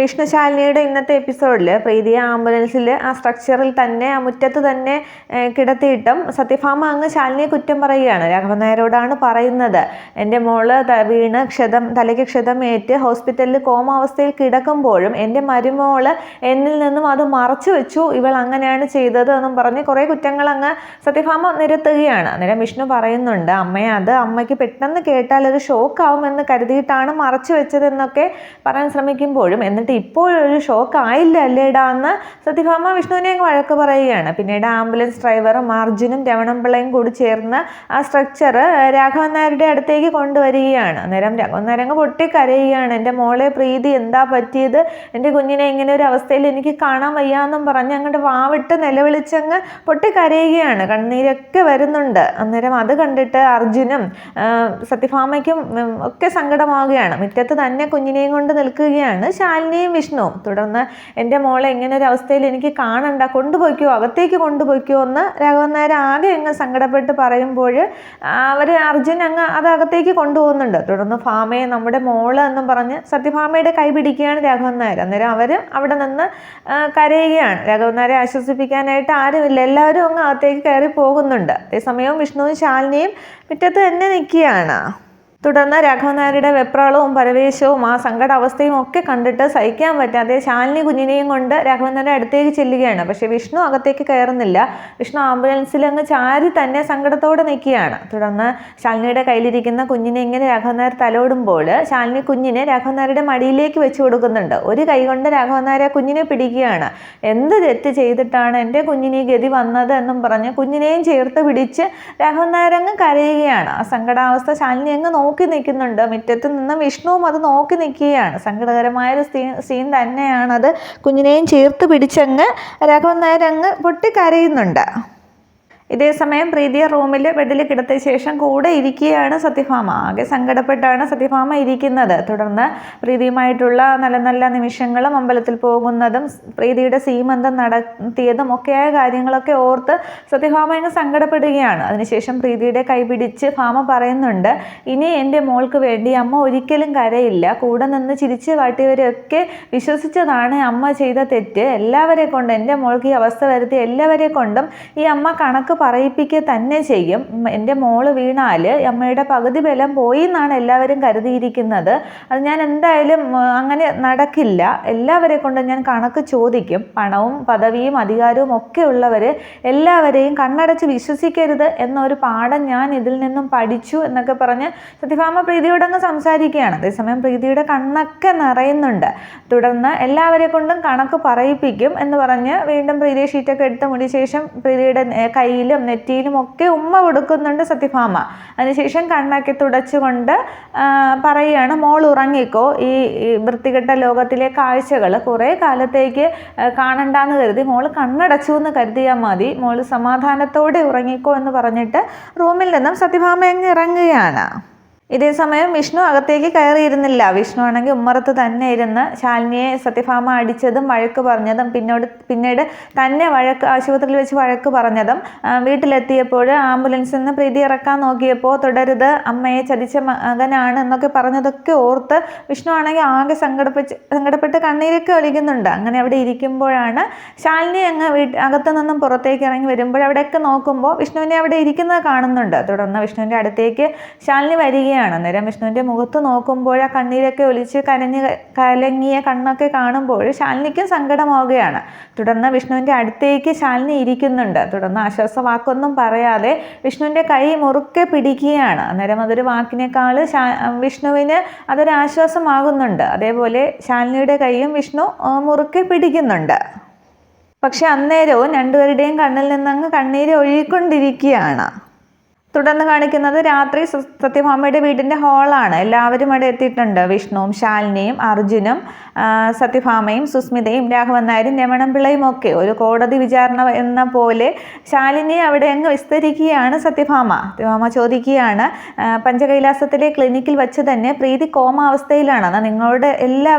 വിഷ്ണു ശാലിനിയുടെ ഇന്നത്തെ എപ്പിസോഡിൽ പ്രീതിയെ ആംബുലൻസിൽ ആ സ്ട്രക്ചറിൽ തന്നെ ആ മുറ്റത്ത് തന്നെ കിടത്തിയിട്ടും സത്യഭാമ അങ്ങ് ശാലിനിയെ കുറ്റം പറയുകയാണ്. രാഘവൻ നായരോടാണ് പറയുന്നത്, എൻ്റെ മോള് വീണ് തലയ്ക്ക് ക്ഷതമേറ്റ് ഹോസ്പിറ്റലിൽ കോമാവസ്ഥയിൽ കിടക്കുമ്പോഴും എൻ്റെ മരുമോള് എന്നിൽ നിന്നും അത് മറച്ചു വെച്ചു, ഇവൾ അങ്ങനെയാണ് ചെയ്തത് എന്നും പറഞ്ഞ് കുറേ കുറ്റങ്ങൾ അങ്ങ് സത്യഭാമ നിരത്തുകയാണ്. അന്നേരം വിഷ്ണു പറയുന്നുണ്ട്, അത് അമ്മയ്ക്ക് പെട്ടെന്ന് കേട്ടാൽ ഒരു ഷോക്കാവുമെന്ന് കരുതിയിട്ടാണ് മറച്ചു വെച്ചതെന്നൊക്കെ പറയാൻ ശ്രമിക്കുമ്പോഴും എന്നിട്ട് ഇപ്പോഴൊരു ഷോക്ക് ആയില്ല അല്ലേടാ എന്ന് സത്യഭാമ വിഷ്ണുവിനെ വഴക്ക് പറയുകയാണ്. പിന്നീട് ആംബുലൻസ് ഡ്രൈവറും അർജുനും രമണപിള്ളയും കൂടി ചേർന്ന് ആ സ്ട്രക്ചർ രാഘവൻ നായരുടെ അടുത്തേക്ക് കൊണ്ടുവരികയാണ്. അന്നേരം രാഘവൻ നായർ അങ്ങ് പൊട്ടിക്കരയുകയാണ്. എൻ്റെ മോളെ പ്രീതി എന്താ പറ്റിയത്, എൻ്റെ കുഞ്ഞിനെ ഇങ്ങനെ ഒരു അവസ്ഥയിൽ എനിക്ക് കാണാൻ വയ്യാന്നും പറഞ്ഞ് അങ്ങോട്ട് വാവിട്ട് നിലവിളിച്ചങ്ങ് പൊട്ടിക്കരയുകയാണ്. കണ്ണീരൊക്കെ വരുന്നുണ്ട്. അന്നേരം അത് കണ്ടിട്ട് അർജുനും സത്യഭാമയ്ക്കും ഒക്കെ സങ്കടമാവുകയാണ്. മുറ്റത്ത് തന്നെ കുഞ്ഞിനെയും കൊണ്ട് നിൽക്കുകയാണ് ശാലിനിയും വിഷ്ണുവും. തുടർന്ന് എൻ്റെ മോളെ ഇങ്ങനെ ഒരു അവസ്ഥയിൽ എനിക്ക് കാണണ്ട, കൊണ്ടുപോയിക്കോ, അകത്തേക്ക് കൊണ്ടുപോയിക്കോ എന്ന് രാഘവൻ നായർ ആകെ അങ്ങ് സങ്കടപ്പെട്ട് പറയുമ്പോൾ അർജുൻ അങ്ങ് അത് അകത്തേക്ക് കൊണ്ടുപോകുന്നുണ്ട്. തുടർന്ന് ഭാമയെ നമ്മുടെ മോള് എന്നും പറഞ്ഞ് സത്യഭാമയുടെ കൈ പിടിക്കുകയാണ് രാഘവൻ നായർ. അന്നേരം അവർ അവിടെ നിന്ന് കരയുകയാണ്. രാഘവൻ നായരെ ആശ്വസിപ്പിക്കാനായിട്ട് ആരുമില്ല, എല്ലാവരും അങ്ങ് അകത്തേക്ക് കയറി പോകുന്നുണ്ട്. അതേസമയം വിഷ്ണുവും ശാലിനിയും മുറ്റത്ത് തന്നെ നിൽക്കുകയാണ്. തുടർന്ന് രാഘവൻ നായരുടെ വെപ്രാളവും പരവേശവും ആ സങ്കടാവസ്ഥയും ഒക്കെ കണ്ടിട്ട് സഹിക്കാൻ പറ്റാതെ ശാലിനി കുഞ്ഞിനെയും കൊണ്ട് രാഘവൻ നായരുടെ അടുത്തേക്ക് ചെല്ലുകയാണ്. പക്ഷേ വിഷ്ണു അകത്തേക്ക് കയറുന്നില്ല. വിഷ്ണു ആംബുലൻസിൽ അങ്ങ് ചാരി തന്നെ സങ്കടത്തോടെ നിൽക്കുകയാണ്. തുടർന്ന് ശാലിനിയുടെ കയ്യിലിരിക്കുന്ന കുഞ്ഞിനെ ഇങ്ങനെ രാഘവൻ നായർ തലോടുമ്പോൾ ശാലിനി കുഞ്ഞിനെ രാഘവൻ നായരുടെ മടിയിലേക്ക് വെച്ച് കൊടുക്കുന്നുണ്ട്. ഒരു കൈ കൊണ്ട് രാഘവൻ നായർ കുഞ്ഞിനെ പിടിക്കുകയാണ്. എന്ത് തെറ്റ് ചെയ്തിട്ടാണ് എൻ്റെ കുഞ്ഞിന് ഈ ഗതി വന്നത് എന്നും പറഞ്ഞ് കുഞ്ഞിനെയും ചേർത്ത് പിടിച്ച് രാഘവൻ നായർ അങ്ങ് കരയുകയാണ്. ആ സങ്കടാവസ്ഥ ശാലിനി അങ്ങ് നോക്കി നിൽക്കുന്നുണ്ട്. മുറ്റത്ത് നിന്ന് വിഷ്ണുവും അത് നോക്കി നിൽക്കുകയാണ്. സങ്കടകരമായൊരു സീൻ തന്നെയാണത്. കുഞ്ഞിനെയും ചേർത്ത് പിടിച്ചങ്ങ് രാഘവൻ നായർ അങ്ങ് പൊട്ടിക്കരയുന്നുണ്ട്. ഇതേസമയം പ്രീതിയെ റൂമിൽ ബെഡിൽ കിടത്തിയ ശേഷം കൂടെ ഇരിക്കുകയാണ് സത്യഭാമ. ആകെ സങ്കടപ്പെട്ടാണ് സത്യഭാമ ഇരിക്കുന്നത്. തുടർന്ന് പ്രീതിയുമായിട്ടുള്ള നല്ല നല്ല നിമിഷങ്ങളും അമ്പലത്തിൽ പോകുന്നതും പ്രീതിയുടെ സീമന്തം നടത്തിയതും ഒക്കെയായ കാര്യങ്ങളൊക്കെ ഓർത്ത് സത്യഭാമ അങ്ങ് സങ്കടപ്പെടുകയാണ്. അതിനുശേഷം പ്രീതിയുടെ കൈ പിടിച്ച് ഭാമ പറയുന്നുണ്ട്, ഇനി എൻ്റെ മോൾക്ക് വേണ്ടി അമ്മ ഒരിക്കലും കരയില്ല. കൂടെ നിന്ന് ചിരിച്ച് കാട്ടിയവരെയൊക്കെ വിശ്വസിച്ചതാണ് അമ്മ ചെയ്ത തെറ്റ്. എല്ലാവരെ കൊണ്ടും എൻ്റെ മോൾക്ക് ഈ അവസ്ഥ വരുത്തിയ എല്ലാവരെ കൊണ്ടും ഈ അമ്മ കണക്ക് പറയിപ്പിക്കുക തന്നെ ചെയ്യും. എൻ്റെ മോള് വീണാൽ അമ്മയുടെ പകുതി ബലം പോയി എന്നാണ് എല്ലാവരും കരുതിയിരിക്കുന്നത്. അത് ഞാൻ എന്തായാലും അങ്ങനെ നടക്കില്ല. എല്ലാവരെ കൊണ്ട് ഞാൻ കണക്ക് ചോദിക്കും. പണവും പദവിയും അധികാരവും ഒക്കെ ഉള്ളവർ എല്ലാവരെയും കണ്ണടച്ച് വിശ്വസിക്കരുത് എന്നൊരു പാഠം ഞാൻ ഇതിൽ നിന്നും പഠിച്ചു എന്നൊക്കെ പറഞ്ഞ് സത്യഭാമ പ്രീതിയോടങ്ങ് സംസാരിക്കുകയാണ്. അതേസമയം പ്രീതിയുടെ കണ്ണൊക്കെ നിറയുന്നുണ്ട്. തുടർന്ന് എല്ലാവരെ കൊണ്ടും കണക്ക് പറയിപ്പിക്കും എന്ന് പറഞ്ഞ് വീണ്ടും പ്രീതിയെ ഷീറ്റൊക്കെ എടുത്ത് മുടിയ ശേഷം പ്രീതിയുടെ കയ്യിലും നെറ്റിയിലും ഒക്കെ ഉമ്മ കൊടുക്കുന്നുണ്ട് സത്യഭാമ. അതിനുശേഷം കണ്ണൊക്കെ തുടച്ചുകൊണ്ട് പറയുകയാണ്, മോൾ ഉറങ്ങിക്കോ, ഈ വൃത്തികെട്ട ലോകത്തിലെ കാഴ്ചകൾ കുറേ കാലത്തേക്ക് കാണണ്ടെന്ന് കരുതി മോൾ കണ്ണടച്ചു എന്ന് കരുതിയാൽ മതി, മോൾ സമാധാനത്തോടെ ഉറങ്ങിക്കോ എന്ന് പറഞ്ഞിട്ട് റൂമിൽ നിന്നും സത്യഭാമ അങ്ങ് ഇറങ്ങുകയാണ്. ഇതേസമയം വിഷ്ണു അകത്തേക്ക് കയറിയിരുന്നില്ല. വിഷ്ണു ആണെങ്കിൽ ഉമ്മറത്ത് തന്നെ ഇരുന്ന് ശാലിനിയെ സത്യഭാമ അടിച്ചതും വഴക്ക് പറഞ്ഞതും പിന്നീട് തന്നെ ആശുപത്രിയിൽ വെച്ച് വഴക്ക് പറഞ്ഞതും വീട്ടിലെത്തിയപ്പോൾ ആംബുലൻസിൽ നിന്ന് പ്രീതി ഇറക്കാൻ നോക്കിയപ്പോൾ തുടരുത്, അമ്മയെ ചതിച്ച മകനാണ് എന്നൊക്കെ പറഞ്ഞതൊക്കെ ഓർത്ത് വിഷ്ണു ആണെങ്കിൽ ആകെ സങ്കടപ്പെട്ട് കണ്ണീരൊക്കെ ഒലിക്കുന്നുണ്ട്. അങ്ങനെ അവിടെ ഇരിക്കുമ്പോഴാണ് ശാലിനി അങ്ങ് അകത്തു നിന്നും പുറത്തേക്ക് ഇറങ്ങി വരുമ്പോൾ അവിടെയൊക്കെ നോക്കുമ്പോൾ വിഷ്ണുവിനെ അവിടെ ഇരിക്കുന്നത് കാണുന്നുണ്ട്. തുടർന്ന് വിഷ്ണുവിൻ്റെ അടുത്തേക്ക് ശാലിനി വരികയാണ്. അന്നേരം വിഷ്ണുവിൻ്റെ മുഖത്ത് നോക്കുമ്പോൾ ആ കണ്ണീരൊക്കെ ഒലിച്ച് കലങ്ങിയ കണ്ണൊക്കെ കാണുമ്പോൾ ശാലിനിക്കും സങ്കടമാവുകയാണ്. തുടർന്ന് വിഷ്ണുവിൻ്റെ അടുത്തേക്ക് ശാലിനി ഇരിക്കുന്നുണ്ട്. തുടർന്ന് ആശ്വാസവാക്കൊന്നും പറയാതെ വിഷ്ണുവിൻ്റെ കൈ മുറുക്കെ പിടിക്കുകയാണ്. അന്നേരം അതൊരു വാക്കിനേക്കാൾ വിഷ്ണുവിന് അതൊരു ആശ്വാസമാകുന്നുണ്ട്. അതേപോലെ ശാലിനിയുടെ കൈയും വിഷ്ണു മുറുക്കെ പിടിക്കുന്നുണ്ട്. പക്ഷെ അന്നേരവും രണ്ടുപേരുടെയും കണ്ണിൽ നിന്നങ്ങ് കണ്ണീര് ഒഴുകിക്കൊണ്ടിരിക്കുകയാണ്. തുടർന്ന് കാണിക്കുന്നത് രാത്രി സത്യഭാമയുടെ വീടിൻ്റെ ഹാളാണ്. എല്ലാവരും അവിടെ എത്തിയിട്ടുണ്ട്. വിഷ്ണുവും ശാലിനിയും അർജുനും സത്യഭാമയും സുസ്മിതയും രാഘവൻ നായരും രമണപിള്ളയും ഒക്കെ ഒരു കോടതി വിചാരണ എന്ന പോലെ ശാലിനിയെ അവിടെ അങ്ങ് വിസ്തരിക്കുകയാണ് സത്യഭാമ. സത്യഭാമ ചോദിക്കുകയാണ്, പഞ്ചകൈലാസത്തിലെ ക്ലിനിക്കിൽ വെച്ച് തന്നെ പ്രീതി കോമാവസ്ഥയിലാണെന്ന് നിങ്ങളോട്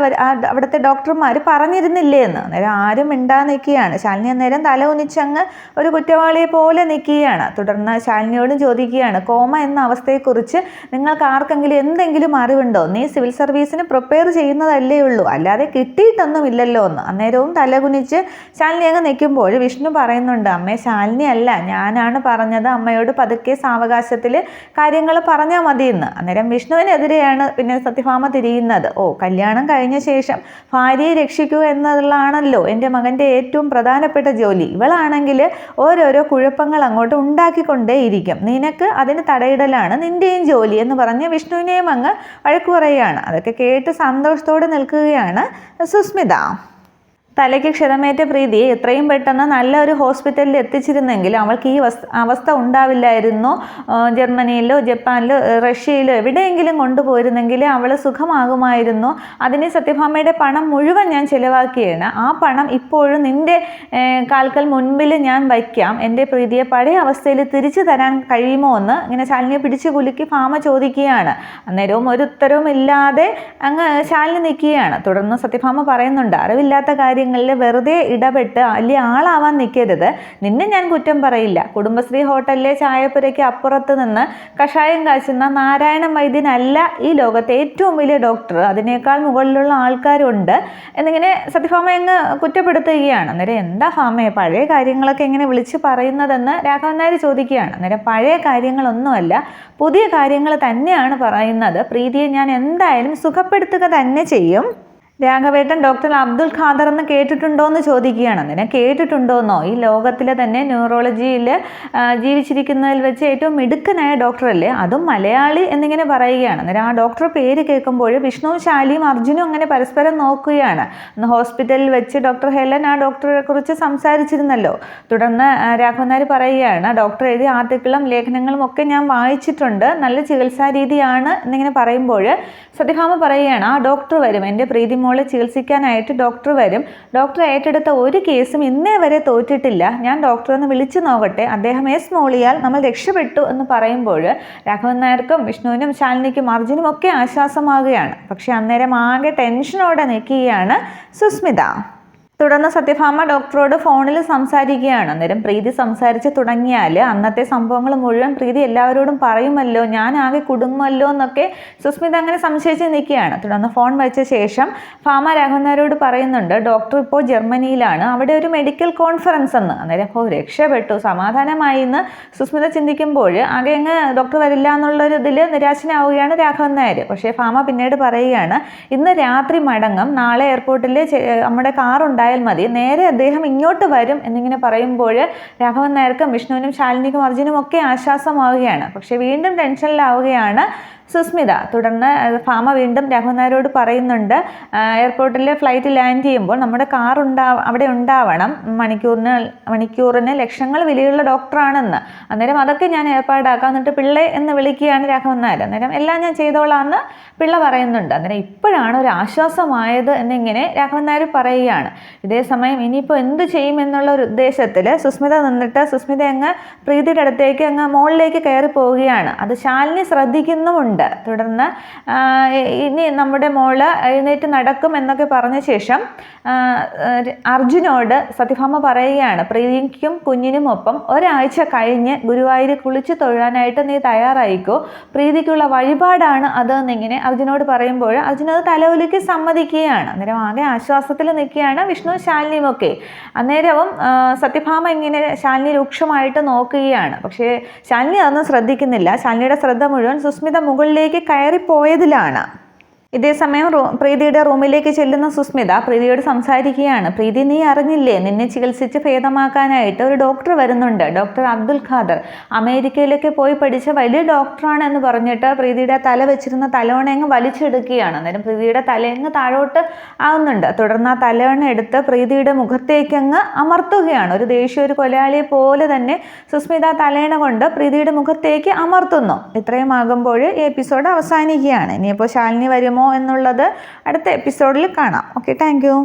അവിടുത്തെ ഡോക്ടർമാർ പറഞ്ഞിരുന്നില്ലേ എന്ന്. അന്നേരം ആരും മിണ്ടാ നിൽക്കുകയാണ്. ശാലിനി അന്നേരം തല ഉനിച്ചങ്ങ് ഒരു കുറ്റവാളിയെ പോലെ നിൽക്കുകയാണ്. തുടർന്ന് ശാലിനിയോടും ചോദിക്കുകയാണ്, ചോദിക്കുകയാണ്, കോമ എന്ന അവസ്ഥയെക്കുറിച്ച് നിങ്ങൾക്ക് ആർക്കെങ്കിലും എന്തെങ്കിലും അറിവുണ്ടോ? നീ സിവിൽ സർവീസിന് പ്രിപ്പയർ ചെയ്യുന്നതല്ലേ ഉള്ളൂ, അല്ലാതെ കിട്ടിയിട്ടൊന്നും ഇല്ലല്ലോ എന്ന്. അന്നേരവും തലകുനിച്ച് ശാലിനി അങ്ങ് നിൽക്കുമ്പോൾ വിഷ്ണു പറയുന്നുണ്ട്, അമ്മേ ശാലിനി അല്ല, ഞാനാണ് പറഞ്ഞത്, അമ്മയോട് പതുക്കെ സാവകാശത്തിൽ കാര്യങ്ങൾ പറഞ്ഞാൽ മതിയെന്ന്. അന്നേരം വിഷ്ണുവിനെതിരെയാണ് പിന്നെ സത്യഭാമ തിരിയുന്നത്. കല്യാണം കഴിഞ്ഞ ശേഷം ഭാര്യയെ രക്ഷിക്കുക എന്നുള്ളതാണല്ലോ എൻ്റെ മകൻ്റെ ഏറ്റവും പ്രധാനപ്പെട്ട ജോലി. ഇവളാണെങ്കിൽ ഓരോരോ കുഴപ്പങ്ങൾ അങ്ങോട്ട് ഉണ്ടാക്കിക്കൊണ്ടേയിരിക്കും, നിനക്ക് അതിന് തടയിടലാണ് നിൻ്റെയും ജോലി എന്ന് പറഞ്ഞ് വിഷ്ണുവിനെയും അങ്ങ് വഴക്കു പറയുകയാണ്. അതൊക്കെ കേട്ട് സന്തോഷത്തോടെ നിൽക്കുകയാണ് സുസ്മിത. തലയ്ക്ക് ക്ഷതമേറ്റ പ്രീതിയെ എത്രയും പെട്ടെന്ന് നല്ലൊരു ഹോസ്പിറ്റലിൽ എത്തിച്ചിരുന്നെങ്കിൽ അവൾക്ക് ഈ അവസ്ഥ ഉണ്ടാവില്ലായിരുന്നു. ജർമ്മനിയിലോ ജപ്പാനിലോ റഷ്യയിലോ എവിടെയെങ്കിലും കൊണ്ടുപോയിരുന്നെങ്കിൽ അവൾ സുഖമാകുമായിരുന്നു. അതിന് സത്യഭാമയുടെ പണം മുഴുവൻ ഞാൻ ചിലവാക്കിയാണ്. ആ പണം ഇപ്പോഴും നിൻ്റെ കാൽക്കൽ മുൻപിൽ ഞാൻ വയ്ക്കാം. എൻ്റെ പ്രീതിയെ പഴയ അവസ്ഥയിൽ തിരിച്ചു തരാൻ കഴിയുമോ എന്ന് ഇങ്ങനെ ശാലിനിയെ പിടിച്ചു കുലുക്കി ഭാമ ചോദിക്കുകയാണ്. അന്നേരവും ഒരു ഉത്തരവും ഇല്ലാതെ അങ്ങ് ശാലിനി നിൽക്കുകയാണ്. തുടർന്ന് സത്യഭാമ പറയുന്നുണ്ട്, അറിവില്ലാത്ത കാര്യങ്ങളിൽ വെറുതെ ഇടപെട്ട് വലിയ ആളാവാൻ നിൽക്കരുത്. നിന്നെ ഞാൻ കുറ്റം പറയില്ല. കുടുംബശ്രീ ഹോട്ടലിലെ ചായപ്പുരയ്ക്ക് അപ്പുറത്ത് നിന്ന് കഷായം കാച്ചുന്ന നാരായണൻ വൈദ്യനല്ല ഈ ലോകത്തെ ഏറ്റവും വലിയ ഡോക്ടർ, അതിനേക്കാൾ മുകളിലുള്ള ആൾക്കാരുണ്ട് എന്നിങ്ങനെ സത്യഭാമ അങ്ങ് കുറ്റപ്പെടുത്തുകയാണ്. അന്നേരം എന്താ ഭാമയെ പഴയ കാര്യങ്ങളൊക്കെ എങ്ങനെ വിളിച്ച് പറയുന്നതെന്ന് രാഘവൻ നായർ ചോദിക്കുകയാണ്. അന്നേരം പഴയ കാര്യങ്ങളൊന്നുമല്ല, പുതിയ കാര്യങ്ങൾ തന്നെയാണ് പറയുന്നത്. പ്രീതിയെ ഞാൻ എന്തായാലും സുഖപ്പെടുത്തുക തന്നെ ചെയ്യും. രാഘവേട്ടൻ ഡോക്ടർ അബ്ദുൽ ഖാദർ എന്ന് കേട്ടിട്ടുണ്ടോ എന്ന് ചോദിക്കുകയാണ്. അന്നേരം കേട്ടിട്ടുണ്ടോയെന്നോ, ഈ ലോകത്തിലെ തന്നെ ന്യൂറോളജിയിൽ ജീവിച്ചിരിക്കുന്നതിൽ വെച്ച് ഏറ്റവും മിടുക്കനായ ഡോക്ടറല്ലേ, അതും മലയാളി എന്നിങ്ങനെ പറയുകയാണ്. അന്നേരം ആ ഡോക്ടർ പേര് കേൾക്കുമ്പോൾ വിഷ്ണുവും ശാലിയും അർജുനും അങ്ങനെ പരസ്പരം നോക്കുകയാണ്. അന്ന് ഹോസ്പിറ്റലിൽ വെച്ച് ഡോക്ടർ ഹെലൻ ആ ഡോക്ടറെ കുറിച്ച് സംസാരിച്ചിരുന്നല്ലോ. തുടർന്ന് രാഘവൻ നായർ പറയുകയാണ്, ഡോക്ടർ എഴുതിയ ആർട്ടിക്കിളും ലേഖനങ്ങളും ഒക്കെ ഞാൻ വായിച്ചിട്ടുണ്ട്, നല്ല ചികിത്സാ രീതിയാണ് എന്നിങ്ങനെ പറയുമ്പോൾ സത്യഭാമ പറയുകയാണ്, ആ ഡോക്ടർ വരും, എൻ്റെ പ്രീതി മോളെ ചികിത്സിക്കാനായിട്ട് ഡോക്ടർ വരും. ഡോക്ടർ ഏറ്റെടുത്ത ഒരു കേസും ഇന്നേ വരെ തോറ്റിട്ടില്ല. ഞാൻ ഡോക്ടറെ ഒന്ന് വിളിച്ചു നോക്കട്ടെ, അദ്ദേഹം എസ് മോളിയാൽ നമ്മൾ രക്ഷപ്പെട്ടു എന്ന് പറയുമ്പോൾ രാഘവൻ നായർക്കും വിഷ്ണുവിനും ശാലിനിക്കും അർജുനും ഒക്കെ ആശ്വാസമാകുകയാണ്. പക്ഷെ അന്നേരം ആകെ ടെൻഷനോടെ നിൽക്കുകയാണ് സുസ്മിത. തുടർന്ന് സത്യഭാമ ഡോക്ടറോട് ഫോണിൽ സംസാരിക്കുകയാണ്. അന്നേരം പ്രീതി സംസാരിച്ച് തുടങ്ങിയാൽ അന്നത്തെ സംഭവങ്ങൾ മുഴുവൻ പ്രീതി എല്ലാവരോടും പറയുമല്ലോ, ഞാൻ ആകെ കുടുങ്ങുമല്ലോ എന്നൊക്കെ സുസ്മിത അങ്ങനെ സംശയിച്ച് നിൽക്കുകയാണ്. തുടർന്ന് ഫോൺ വെച്ച ശേഷം ഭാമ രാഘവൻ നായരോട് പറയുന്നുണ്ട്, ഡോക്ടർ ഇപ്പോൾ ജർമ്മനിയിലാണ്, അവിടെ ഒരു മെഡിക്കൽ കോൺഫറൻസ് എന്ന്. അന്നേരം രക്ഷപ്പെട്ടു, സമാധാനമായി എന്ന് സുസ്മിത ചിന്തിക്കുമ്പോൾ ആകെ അങ്ങ് ഡോക്ടർ വരില്ല എന്നുള്ളൊരു ഇതിൽ നിരാശനാവുകയാണ് രാഘവൻ നായർ. പക്ഷേ ഭാമ പിന്നീട് പറയുകയാണ്, ഇന്ന് രാത്രി മടങ്ങും, നാളെ എയർപോർട്ടിൽ നമ്മുടെ കാറുണ്ടായി മതി, നേരെ അദ്ദേഹം ഇങ്ങോട്ട് വരും എന്നിങ്ങനെ പറയുമ്പോൾ രാഘവൻ നായർക്കും വിഷ്ണുവിനും ശാലിനിക്കും അർജുനും ഒക്കെ ആശ്വാസമാവുകയാണ്. പക്ഷെ വീണ്ടും ടെൻഷനിലാവുകയാണ് സുസ്മിത. തുടർന്ന് ഭാമ വീണ്ടും രാഘവൻ നായരോട് പറയുന്നുണ്ട്, എയർപോർട്ടിലെ ഫ്ലൈറ്റ് ലാൻഡ് ചെയ്യുമ്പോൾ നമ്മുടെ കാർ അവിടെ ഉണ്ടാവണം, മണിക്കൂറിന് ലക്ഷങ്ങൾ വിലയുള്ള ഡോക്ടറാണെന്ന്. അന്നേരം അതൊക്കെ ഞാൻ ഏർപ്പാടാക്കാം, എന്നിട്ട് പിള്ളെ എന്ന് വിളിക്കുകയാണ് രാഘവൻ നായർ. അന്നേരം എല്ലാം ഞാൻ ചെയ്തോളാമെന്ന് പിള്ള പറയുന്നുണ്ട്. അന്നേരം ഇപ്പോഴാണ് ഒരു ആശ്വാസമായത് എന്നിങ്ങനെ രാഘവൻ നായർ പറയുകയാണ്. ഇതേ സമയം ഇനിയിപ്പോൾ എന്ത് ചെയ്യുമെന്നുള്ള ഒരു ഉദ്ദേശത്തിൽ സുസ്മിത നിന്നിട്ട് സുസ്മിത അങ്ങ് പ്രീതിയുടെ അടുത്തേക്ക് അങ്ങ് മുകളിലേക്ക് കയറി പോവുകയാണ്. അത് ശാലിനി ശ്രദ്ധിക്കുന്നുമുണ്ട്. തുടർന്ന് ഇനി നമ്മുടെ മോള് എഴുന്നേറ്റ് നടക്കും എന്നൊക്കെ പറഞ്ഞ ശേഷം അർജുനോട് സത്യഭാമ പറയുകയാണ്, പ്രീതിക്കും കുഞ്ഞിനുമൊപ്പം ഒരാഴ്ച കഴിഞ്ഞ് ഗുരുവായൂർ കുളിച്ച് തൊഴാനായിട്ട് നീ തയ്യാറായിക്കോ, പ്രീതിക്കുള്ള വഴിപാടാണ് അത് എന്നിങ്ങനെ അർജുനോട് പറയുമ്പോൾ അർജുൻ അത് തലവലിക്ക് സമ്മതിക്കുകയാണ്. അന്നേരം ആകെ ആശ്വാസത്തിൽ നിൽക്കുകയാണ് വിഷ്ണു ശാലിനിയും ഒക്കെ. അന്നേരവും സത്യഭാമ ഇങ്ങനെ ശാലിനി രൂക്ഷമായിട്ട് നോക്കുകയാണ്. പക്ഷേ ശാലിനി അതൊന്നും ശ്രദ്ധിക്കുന്നില്ല. ശാലിനിയുടെ ശ്രദ്ധ മുഴുവൻ സുസ്മിത മുകളിലേക്ക് കയറിപ്പോയതിലാണ്. ഇതേസമയം പ്രീതിയുടെ റൂമിലേക്ക് ചെല്ലുന്ന സുസ്മിത പ്രീതിയോട് സംസാരിക്കുകയാണ്. പ്രീതി, നീ അറിഞ്ഞില്ലേ, നിന്നെ ചികിത്സിച്ച് ഭേദമാക്കാനായിട്ട് ഒരു ഡോക്ടർ വരുന്നുണ്ട്, ഡോക്ടർ അബ്ദുൽ ഖാദർ, അമേരിക്കയിലൊക്കെ പോയി പഠിച്ച വലിയ ഡോക്ടറാണ് എന്ന് പറഞ്ഞിട്ട് പ്രീതിയുടെ തല വെച്ചിരുന്ന തലവണ അങ്ങ് വലിച്ചെടുക്കുകയാണ്. അന്നേരം പ്രീതിയുടെ തലയങ്ങ് താഴോട്ട് ആവുന്നുണ്ട്. തുടർന്ന് ആ തലവണ എടുത്ത് പ്രീതിയുടെ മുഖത്തേക്ക് അങ്ങ് അമർത്തുകയാണ്. ഒരു ദേഷ്യ ഒരു കൊലയാളിയെ പോലെ തന്നെ സുസ്മിത തലയണ കൊണ്ട് പ്രീതിയുടെ മുഖത്തേക്ക് അമർത്തുന്നു. ഇത്രയും ആകുമ്പോൾ ഈ എപ്പിസോഡ് അവസാനിക്കുകയാണ്. ഇനിയിപ്പോൾ ശാലിനി വരുമോ എന്നുള്ളത് അടുത്ത എപ്പിസോഡിൽ കാണാം. Okay, thank you.